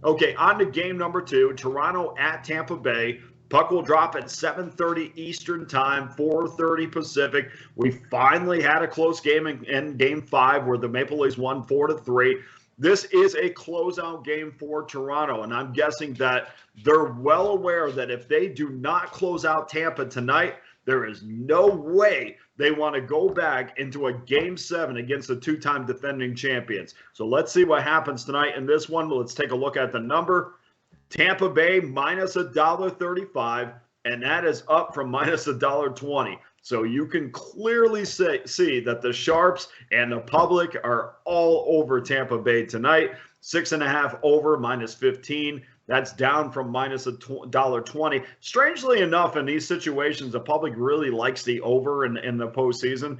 Okay, on to game number 2, Toronto at Tampa Bay. Puck will drop at 7:30 Eastern Time, 4:30 Pacific. We finally had a close game in Game 5 where the Maple Leafs won 4-3. This is a closeout game for Toronto, and I'm guessing that they're well aware that if they do not close out Tampa tonight, there is no way they want to go back into a Game 7 against the two-time defending champions. So let's see what happens tonight in this one. Let's take a look at the number. Tampa Bay minus $1.35, and that is up from minus $1.20. So you can clearly see that the Sharps and the public are all over Tampa Bay tonight. 6.5 over, minus 15. That's down from minus $1.20. Strangely enough, in these situations, the public really likes the over in the postseason.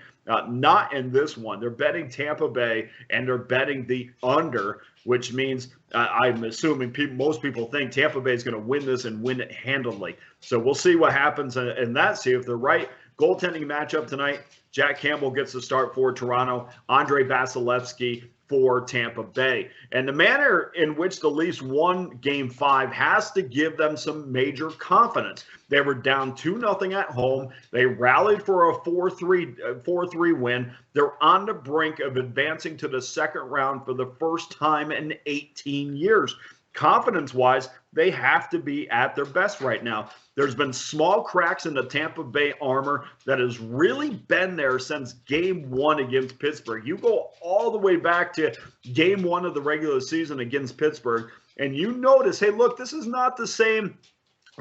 Not in this one. They're betting Tampa Bay, and they're betting the under, which means I'm assuming most people think Tampa Bay is going to win this and win it handily. So we'll see what happens in that. See if they're right. Goaltending matchup tonight. Jack Campbell gets the start for Toronto. Andre Vasilevsky for Tampa Bay. And the manner in which the Leafs won Game 5 has to give them some major confidence. They were down 2-0 at home. They rallied for a 4-3 win. They're on the brink of advancing to the second round for the first time in 18 years. Confidence-wise, they have to be at their best right now. There's been small cracks in the Tampa Bay armor that has really been there since Game 1 against Pittsburgh. You go all the way back to Game 1 of the regular season against Pittsburgh, and you notice, hey, look, this is not the same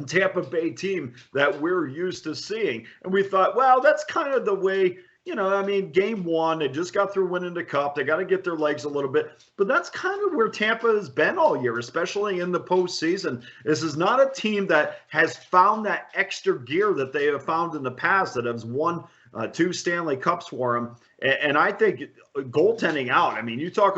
Tampa Bay team that we're used to seeing. And we thought, well, that's kind of the way, Game 1, they just got through winning the Cup. They got to get their legs a little bit. But that's kind of where Tampa has been all year, especially in the postseason. This is not a team that has found that extra gear that they have found in the past, that has won 2 Stanley Cups for them. And I think goaltending out, you take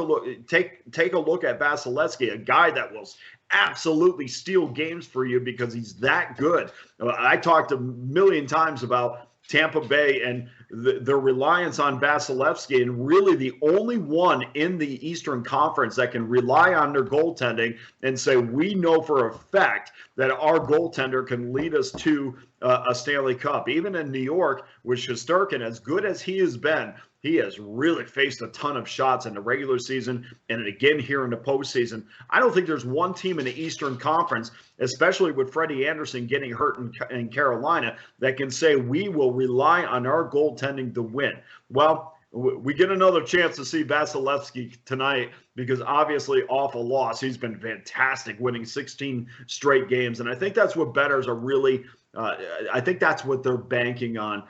a look at Vasilevsky, a guy that will absolutely steal games for you because he's that good. I talked a million times about Tampa Bay and their reliance on Vasilevsky, and really the only one in the Eastern Conference that can rely on their goaltending and say, we know for a fact that our goaltender can lead us to a Stanley Cup. Even in New York with Shesterkin, as good as he has been, he has really faced a ton of shots in the regular season and again here in the postseason. I don't think there's one team in the Eastern Conference, especially with Freddie Anderson getting hurt in Carolina, that can say we will rely on our goaltending to win. Well, we get another chance to see Vasilevsky tonight because obviously off a loss, he's been fantastic, winning 16 straight games. And I think that's what bettors are really I think that's what they're banking on.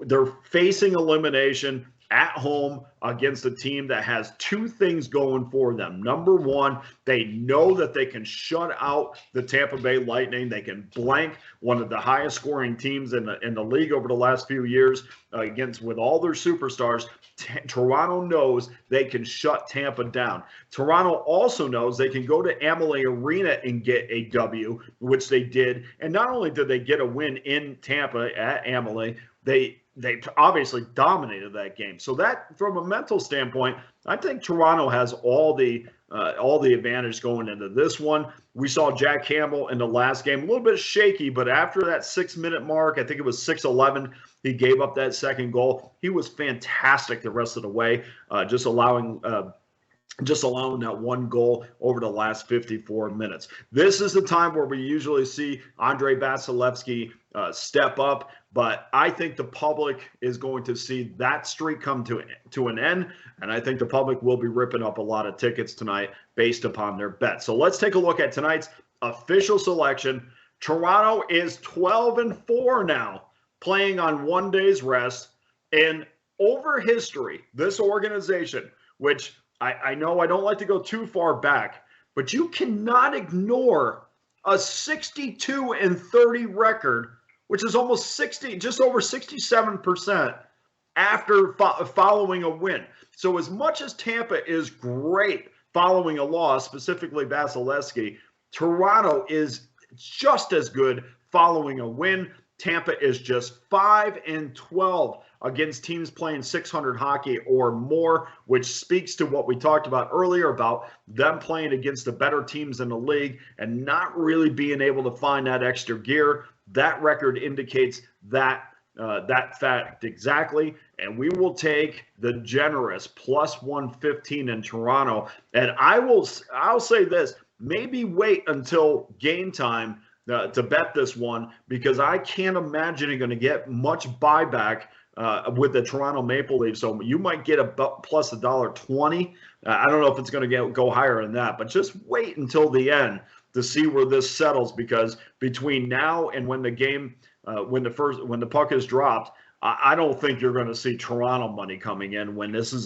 They're facing elimination at home against a team that has 2 things going for them. Number one, they know that they can shut out the Tampa Bay Lightning. They can blank one of the highest scoring teams in the league over the last few years with all their superstars. Toronto knows they can shut Tampa down. Toronto also knows they can go to Amalie Arena and get a W, which they did. And not only did they get a win in Tampa at Amalie, they obviously dominated that game. So that, from a mental standpoint, I think Toronto has all the advantage going into this one. We saw Jack Campbell in the last game, a little bit shaky, but after that 6-minute mark, I think it was 6:11, he gave up that second goal. He was fantastic the rest of the way, just allowing that one goal over the last 54 minutes. This is the time where we usually see Andre Vasilevsky step up, but I think the public is going to see that streak come to an end, and I think the public will be ripping up a lot of tickets tonight based upon their bet. So let's take a look at tonight's official selection. Toronto is 12-4 now, playing on 1 day's rest. And over history, this organization, which I know I don't like to go too far back, but you cannot ignore a 62-30 record, which is almost just over 67% after following a win. So as much as Tampa is great following a loss, specifically Vasilevsky, Toronto is just as good following a win. Tampa is just 5-12 against teams playing 600 hockey or more, which speaks to what we talked about earlier about them playing against the better teams in the league and not really being able to find that extra gear. That record indicates that fact exactly, and we will take the generous plus 115 in Toronto. And I'll say this: maybe wait until game time to bet this one, because I can't imagine you're going to get much buyback with the Toronto Maple Leafs. So you might get plus $1.20. I don't know if it's going to go higher than that, but just wait until the end to see where this settles, because between now and when the game when the puck is dropped, I don't think you're going to see Toronto money coming in when this is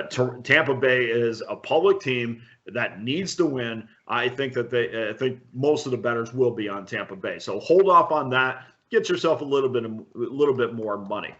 Tampa Bay is a public team that needs to win. I think I think most of the bettors will be on Tampa Bay. So hold off on that. Get yourself a little bit more money.